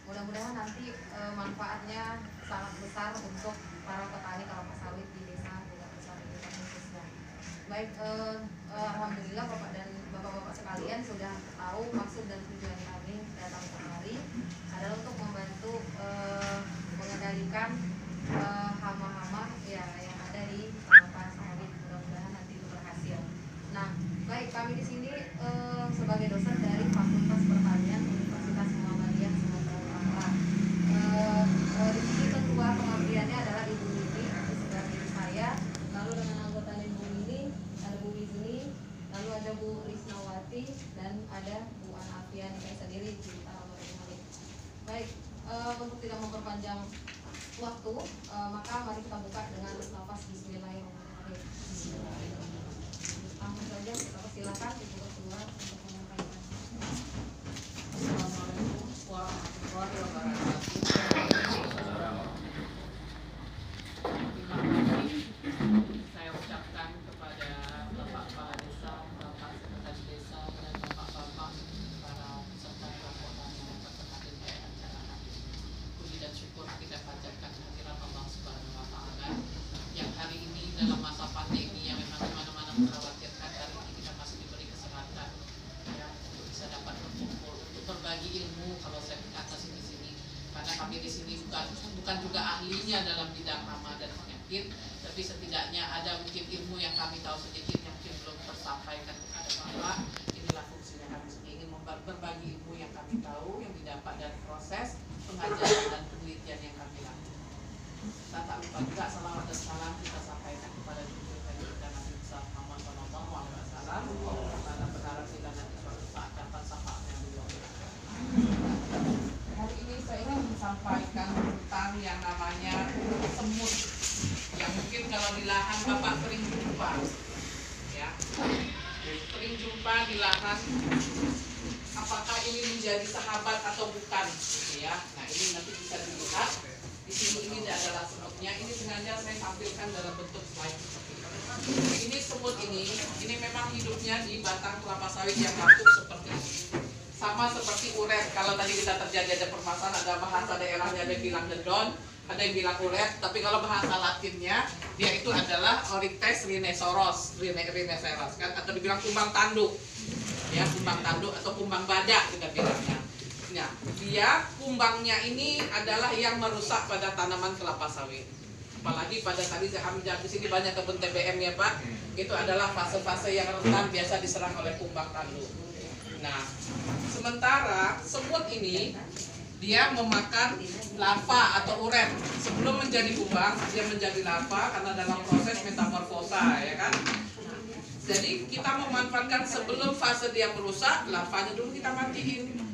Mudah-mudahan nanti manfaatnya sangat besar untuk para petani kelapa sawit di desa Pulau Besar ini khususnya. Baik, alhamdulillah Bapak dan Bapak-bapak sekalian sudah tahu maksud dan tujuan kami datang kemari adalah untuk membantu mengendalikan hama-hama ya yang ada di kelapa sawit. Mudah-mudahan nanti itu berhasil. Nah, baik, kami di sini sebagai dosen dari Fakultas Pertanian Universitas Muhammadiyah Sumatera Utara. Di sini ketua pengabdiannya adalah Ibu Mimi di sebelah kiri saya. Lalu dengan anggota Ibu Mimi ada Bu Wizni, lalu ada Bu Risnawati dan ada Bu Anafian saya sendiri cerita Malik. Baik, untuk tidak memperpanjang waktu, maka mari kita buka dengan nafas Bismillahirrahmanirrahim. Langsung saja kita persilakan Ibu Ketua untuk menyampaikan. Assalamualaikum warahmatullahi wabarakatuh. Terima kasih saya ucapkan kepada Bapak Kepala Desa, Bapak Sekretaris Desa, dan Bapak-bapak para peserta pelaporan yang dapat hadir pada acara hari ini. Puji dan syukur kita panjatkan kehadiran Allah Subhanahu wa Ta'ala yang hari ini dalam masa pandemi yang memang dimana-mana mengkhawatirkan, hari ini kita masih diberi kesempatan ya untuk bisa dapat berkumpul untuk berbagi ilmu. Kalau saya atas di sini karena kami di sini bukan juga ahlinya dalam bidang hama dan penyakit, tapi setidaknya ada mungkin ilmu yang kami tahu sedikit yang mungkin belum tersampaikan kepada Bapak. Inilah fungsinya kami ingin berbagi ilmu yang kami tahu yang didapat dari proses pengajaran dan penelitian yang kami lakukan. Kita tak lupa juga salawat dan salam kita sampaikan kepada junjungan kita Nabi besar Muhammad Sallallahu Alaihi Wasallam karena berharap kita nanti suatu saat dapat syafaatnya beliau. Hari ini saya ingin menyampaikan tentang yang namanya semut, yang mungkin kalau di lahan Bapak sering jumpa, ya, sering jumpa di lahan. Apakah ini menjadi sahabat atau bukan, gitu ya? Nah ini nanti bisa dilihat. Di sini ini adalah semutnya. Ini sengaja saya tampilkan dalam bentuk slide seperti ini. Ini semut ini memang hidupnya di batang kelapa sawit yang lapuk seperti ini. Sama seperti uret. Kalau tadi kita terjadi ada permasalahan, ada bahasa daerahnya, ada yang bilang dedon, ada yang bilang uret. Tapi kalau bahasa Latinnya, dia itu adalah Oryctes rhinoceros, kan? Atau dibilang kumbang tanduk, ya, kumbang tanduk atau kumbang badak kita bilangnya. Nah, dia kumbangnya ini adalah yang merusak pada tanaman kelapa sawit. Apalagi pada tadi kami di sini banyak kebun TBM ya Pak. Itu adalah fase-fase yang rentan biasa diserang oleh kumbang tanduk. Nah, sementara semut ini dia memakan larva atau uret. Sebelum menjadi kumbang, dia menjadi larva karena dalam proses metamorfosa, ya kan? Jadi kita memanfaatkan sebelum fase dia merusak, larvanya dulu kita matiin.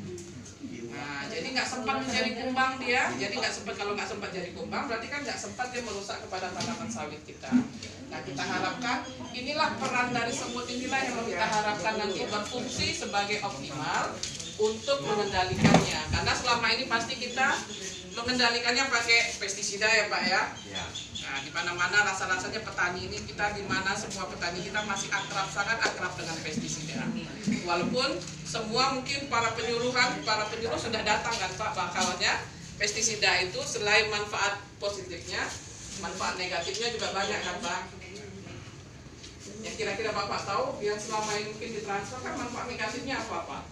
Nah, jadi nggak sempat menjadi kumbang dia. Jadi nggak sempat, kalau nggak sempat jadi kumbang, berarti kan nggak sempat dia merusak kepada tanaman sawit kita. Nah, kita harapkan inilah peran dari semut inilah yang kita harapkan nanti berfungsi sebagai optimal untuk mengendalikannya. Karena selama ini pasti kita mengendalikannya pakai pestisida ya Pak ya. Nah, di mana-mana rasa-rasanya petani ini kita di mana semua petani kita masih akrab, sangat akrab dengan pestisida. Walaupun semua mungkin para penyuluh sudah datang kan Pak, bakalnya pestisida itu selain manfaat positifnya, manfaat negatifnya juga banyak kan Pak. Yang kira-kira Bapak tahu yang selama ini mungkin ditransfer kan manfaat negatifnya apa Pak?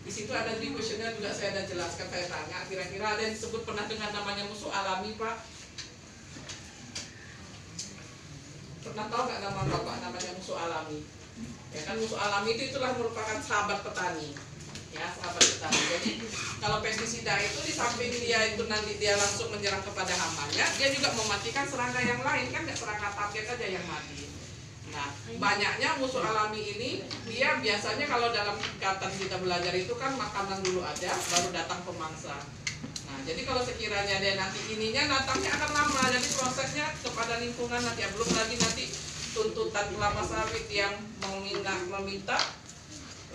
Di situ ada di kuesioner juga saya ada jelaskan, saya tanya kira-kira ada yang disebut pernah dengar namanya musuh alami Pak? Pernah tahu nggak nama Bapak namanya musuh alami? Ya kan musuh alami itu itulah merupakan sahabat petani. Ya, sahabat petani. Jadi kalau pestisida itu di samping dia itu nanti dia langsung menyerang kepada hamanya, dia juga mematikan serangga yang lain, kan nggak serangga target aja yang mati. Nah, banyaknya musuh alami ini dia biasanya kalau dalam ikatan kita belajar itu kan makanan dulu ada, baru datang pemangsa. Nah, jadi kalau sekiranya dia nanti ininya datangnya akan lama, jadi prosesnya kepada lingkungan nanti ya, belum lagi nanti tuntutan kelapa sawit yang meminta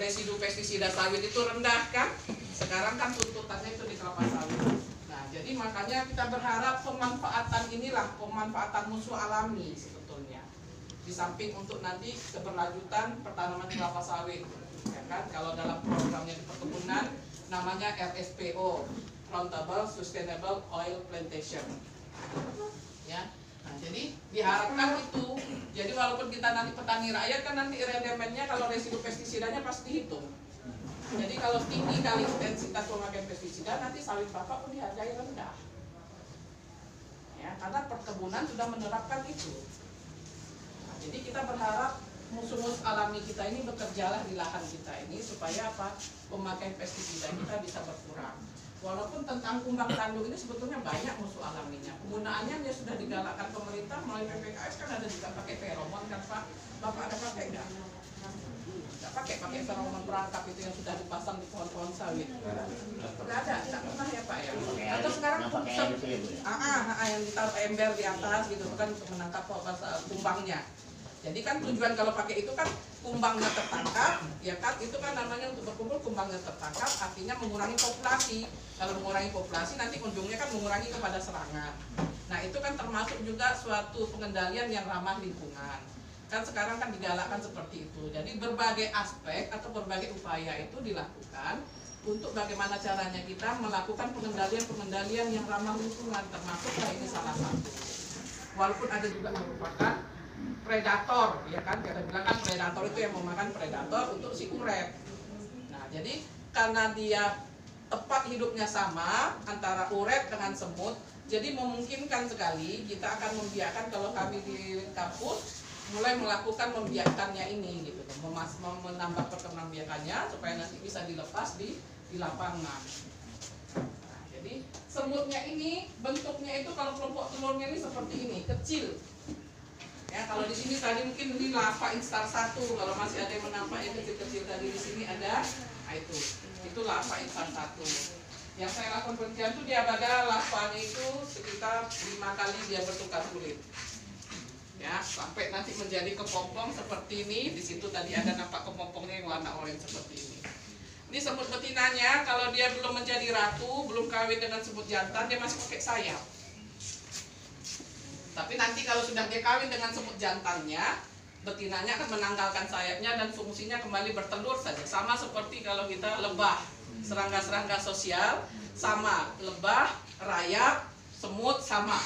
residu pestisida sawit itu rendah kan. Sekarang kan tuntutannya itu di kelapa sawit. Nah, jadi makanya kita berharap pemanfaatan inilah pemanfaatan musuh alami sebetulnya. Di samping untuk nanti keberlanjutan pertanaman kelapa sawit. Ya kan, kalau dalam programnya di perkebunan namanya RSPO, Rentable Sustainable Oil Plantation. Ya. Nah, jadi diharapkan itu. Jadi walaupun kita nanti petani rakyat kan nanti rendemennya kalau residu pestisidanya pasti dihitung. Jadi kalau tinggi kali intensitas pemakaian pestisida, nanti sawit bapak pun dihargai rendah. Ya, karena perkebunan sudah menerapkan itu. Nah, jadi kita berharap musuh-musuh alami kita ini bekerjalah di lahan kita ini supaya apa? Pemakaian pestisida kita bisa berkurang. Walaupun tentang kumbang tanduk ini sebetulnya banyak musuh alaminya. Penggunaannya dia sudah digalakkan pemerintah melalui PPKS, kan ada juga pakai feromon kan Pak? Bapak ada pakai enggak? Enggak pakai feromon perangkap itu yang sudah dipasang di pohon-pohon sawit. Enggak ada, enggak pernah ya Pak ya? Atau sekarang yang ditaruh ember di atas gitu kan untuk menangkap kumbangnya. Jadi kan tujuan kalau pakai itu kan kumbangnya tertangkap, ya kan itu kan namanya untuk berkumpul kumbangnya tertangkap, artinya mengurangi populasi. Kalau mengurangi populasi nanti ujungnya kan mengurangi kepada serangan. Nah itu kan termasuk juga suatu pengendalian yang ramah lingkungan. Kan sekarang kan digalakkan seperti itu. Jadi berbagai aspek atau berbagai upaya itu dilakukan untuk bagaimana caranya kita melakukan pengendalian yang ramah lingkungan, termasuklah ini salah satu. Walaupun ada juga merupakan predator, ya kan, kita bilang kan predator itu yang memakan predator untuk si uret. Nah, jadi karena dia tepat hidupnya sama antara uret dengan semut, jadi memungkinkan sekali kita akan membiarkan kalau kami di kampus mulai melakukan membiarkannya ini gitu, menambah perkembangbiakannya supaya nanti bisa dilepas di lapangan. Nah, jadi semutnya ini bentuknya itu kalau kelompok telurnya ini seperti ini, kecil. Ya, kalau di sini tadi mungkin ini lava instar 1, kalau masih ada yang menampaknya kecil-kecil tadi di sini ada, nah itu lava instar 1. Yang saya lakukan penelitian itu dia pada lavanya itu sekitar 5 kali dia bertukar kulit. Ya, sampai nanti menjadi kepompong seperti ini. Di situ tadi ada nampak kepompongnya yang warna oranye seperti ini. Ini semut betinanya kalau dia belum menjadi ratu, belum kawin dengan semut jantan, dia masih pakai sayap. Tapi nanti kalau sudah dia kawin dengan semut jantannya, betinanya akan menanggalkan sayapnya dan fungsinya kembali bertelur saja. Sama seperti kalau kita lebah, serangga-serangga sosial, sama lebah, rayap, semut sama.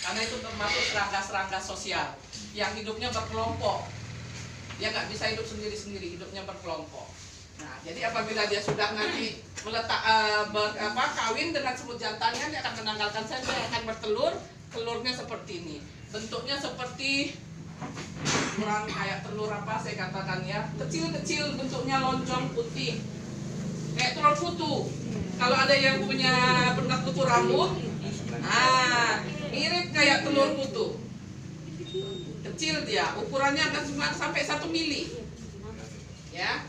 Karena itu termasuk serangga-serangga sosial yang hidupnya berkelompok. Dia nggak bisa hidup sendiri-sendiri, hidupnya berkelompok. Nah, jadi apabila dia sudah nanti kawin dengan semut jantannya, dia akan menanggalkan sayap, dia akan bertelur. Telurnya seperti ini, bentuknya seperti kurang kayak telur apa saya katakan ya, kecil-kecil, bentuknya lonjong putih kayak telur putu. Kalau ada yang punya benak kutu rambut, nah mirip kayak telur putu, kecil dia, ukurannya akan cuma sampai 1 mili ya.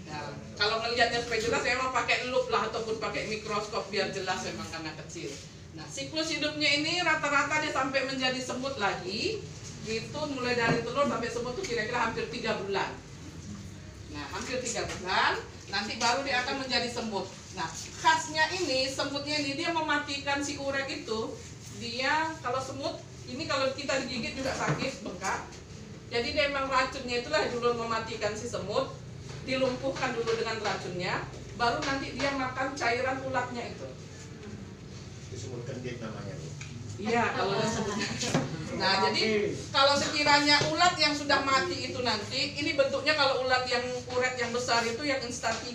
Nah, kalau melihatnya supaya jelas saya mau pakai lup lah ataupun pakai mikroskop biar jelas memang karena kecil. Nah, siklus hidupnya ini rata-rata dia sampai menjadi semut lagi, itu mulai dari telur sampai semut itu kira-kira hampir 3 bulan. Nah, hampir 3 bulan, nanti baru dia akan menjadi semut. Nah, khasnya ini, semutnya ini dia mematikan si uret itu. Dia, kalau semut, ini kalau kita digigit juga sakit, bengkak. Jadi dia memang racunnya itulah dulu mematikan si semut, dilumpuhkan dulu dengan racunnya, baru nanti dia makan cairan ulatnya itu. Semut kendit namanya Bu. Iya, kalau semutnya. Nah, jadi kalau sekiranya ulat yang sudah mati itu nanti, ini bentuknya kalau ulat yang uret yang besar itu yang instar 3,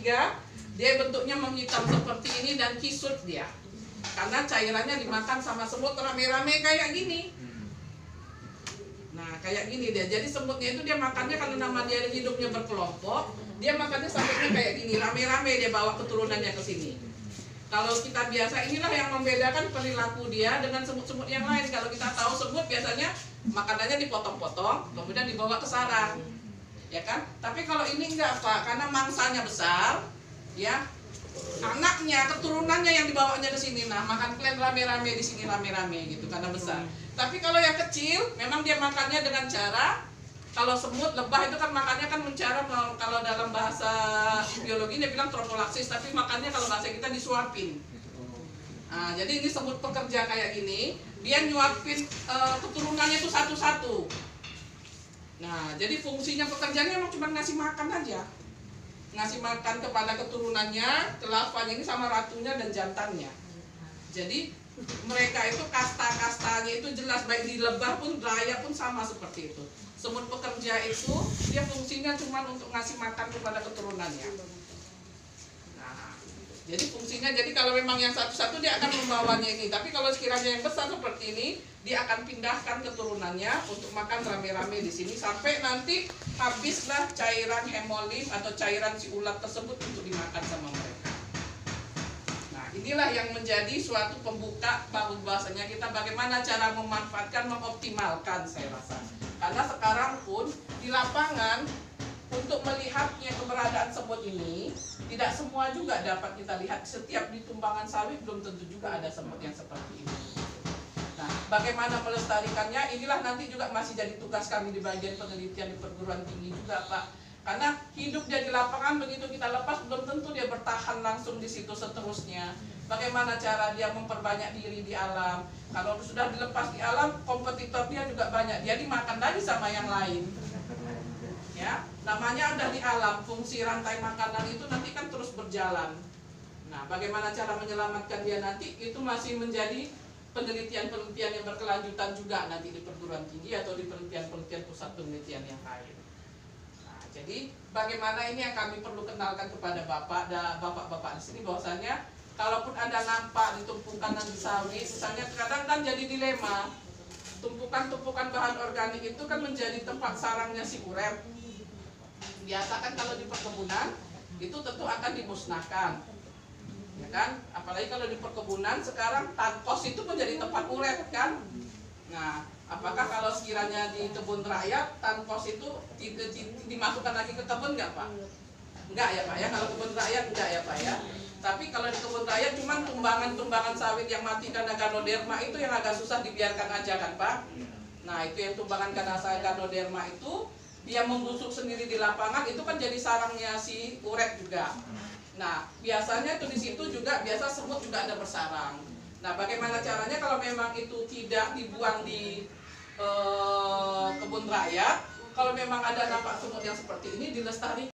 dia bentuknya menghitam seperti ini dan kisut dia. Karena cairannya dimakan sama semut rame-rame kayak gini. Nah, kayak gini dia. Jadi semutnya itu dia makannya karena nama dia hidupnya berkelompok, dia makannya sampainya kayak gini, rame-rame dia bawa keturunannya ke sini. Kalau kita biasa, inilah yang membedakan perilaku dia dengan semut-semut yang lain. Kalau kita tahu semut biasanya makanannya dipotong-potong, kemudian dibawa ke sarang, ya kan? Tapi kalau ini enggak Pak, karena mangsanya besar, ya, anaknya, keturunannya yang dibawanya ke sini. Nah, makan kalian rame-rame di sini rame-rame gitu karena besar. Tapi kalau yang kecil, memang dia makannya dengan cara, kalau semut, lebah itu kan makannya kan mencara, kalau dalam bahasa biologi dia bilang tropolaksis, tapi makannya kalau bahasa kita disuapin. Nah, jadi ini semut pekerja kayak gini, dia nyuapin keturunannya itu satu-satu. Nah, jadi fungsinya pekerjaannya emang cuma ngasih makan aja. ngasih makan kepada keturunannya, kelafanya ini sama ratunya dan jantannya. Jadi mereka itu kasta-kastanya itu jelas, baik di lebah pun raya pun sama seperti itu. Semut pekerja itu dia fungsinya cuma untuk ngasih makan kepada keturunannya. Nah, jadi fungsinya, jadi kalau memang yang satu-satu dia akan membawanya ini, tapi kalau sekiranya yang besar seperti ini, dia akan pindahkan keturunannya untuk makan rame-rame di sini sampai nanti habislah cairan hemolim atau cairan si ulat tersebut untuk dimakan sama mereka. Inilah yang menjadi suatu pembuka bahwasanya kita bagaimana cara memanfaatkan, mengoptimalkan, saya rasa. Karena sekarang pun di lapangan untuk melihatnya keberadaan semut ini tidak semua juga dapat kita lihat. Setiap di tumbangan sawit belum tentu juga ada semut yang seperti ini. Nah, bagaimana melestarikannya, inilah nanti juga masih jadi tugas kami di bagian penelitian di perguruan tinggi juga, Pak. Karena hidup dia di lapangan, begitu kita lepas belum tentu dia bertahan langsung di situ seterusnya. Bagaimana cara dia memperbanyak diri di alam? Kalau sudah dilepas di alam, kompetitor dia juga banyak. Dia dimakan lagi sama yang lain. Ya, namanya ada di alam, fungsi rantai makanan itu nanti kan terus berjalan. Nah, bagaimana cara menyelamatkan dia nanti itu masih menjadi penelitian-penelitian yang berkelanjutan juga nanti di perguruan tinggi atau di penelitian-penelitian pusat penelitian yang lain. Jadi bagaimana ini yang kami perlu kenalkan kepada Bapak dan Bapak-bapak di sini, bahwasanya kalaupun ada nampak di tumpukan nanti sawit, misalnya kadang kan jadi dilema, tumpukan-tumpukan bahan organik itu kan menjadi tempat sarangnya si uret. Biasa kan kalau di perkebunan itu tentu akan dimusnahkan, ya kan? Apalagi kalau di perkebunan sekarang tankos itu menjadi tempat uret kan. Nah, apakah kalau sekiranya di kebun rakyat tankos itu dimasukkan lagi ke kebun nggak, Pak? Enggak ya, Pak ya. Kalau kebun rakyat enggak ya, Pak ya. Tapi kalau di kebun rakyat cuma tumbangan-tumbangan sawit yang mati karena ganoderma itu yang agak susah dibiarkan aja kan, Pak. Nah, itu yang tumbangan karena ganoderma itu dia membusuk sendiri di lapangan, itu kan jadi sarangnya si uret juga. Nah, biasanya itu di situ juga biasa semut juga ada bersarang. Nah, bagaimana caranya kalau memang itu tidak dibuang di kebun rakyat, kalau memang ada nampak semut yang seperti ini dilestarikan.